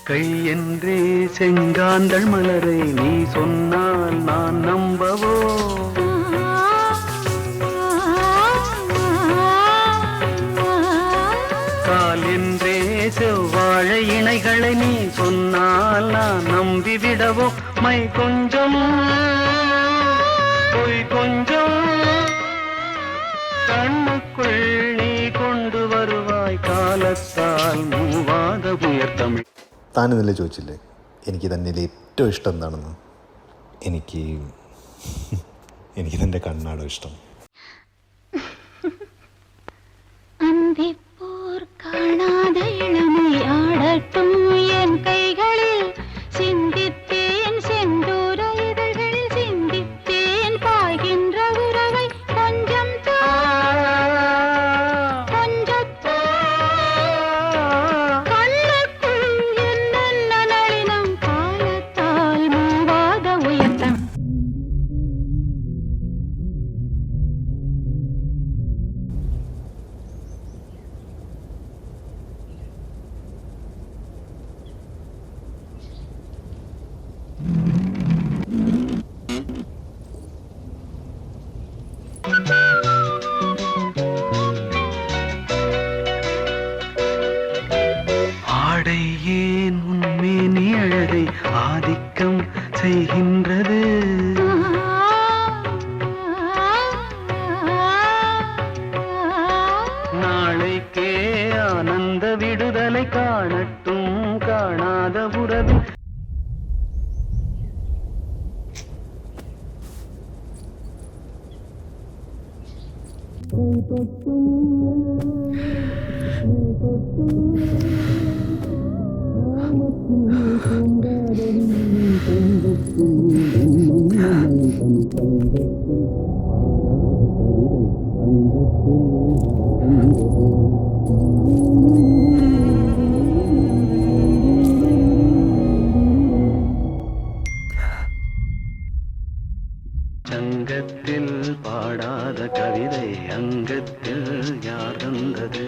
கை என்றே செங்காந்தள் மலரை நீ சொன்னால் நான் நம்பவோ? கால் என்றே செவ்வாழை இணைகளை நீ சொன்னால் நான் நம்பிவிடவோ? மை கொஞ்சம் பொய் கொஞ்சம் கண்ணுக்குள் நீ கொண்டு வருவாய் കാലത്താൽ മൂവാത ഉയർത്തമിഴ്. താൻ ഇന്നലെ ചോദിച്ചില്ലേ എനിക്ക് തന്നിൽ ഏറ്റവും ഇഷ്ടം എന്താണെന്ന്? എനിക്ക് തൻ്റെ കണ്ണാടോ ഇഷ്ടം. അന്തിപ്പോർ കാണാത ഇളമയാടട്ടും എൻ കൈകളിൽ ചിന്തിത്തേൻ സെന്തൂര ഇതഴ്കളിൽ ചിന്തിത്തേൻ പായ്கின்ற உறவை கொஞ்சம் கொஞ்சத்தோ கண்ணுக்குள் என்னென்ன நளினம் காலத்தால் மூவாத உயர்த்தம். ஆடை ஏன் உன்மேனி அழகை ஆதிக்கம் செய்கின்றது? நாளைக்கே ஆனந்த விடுதலை காணட்டும் காணாத உறவு. சங்கத்தில் பாடாத கவிதை அங்கத்தில் யார் தந்தது?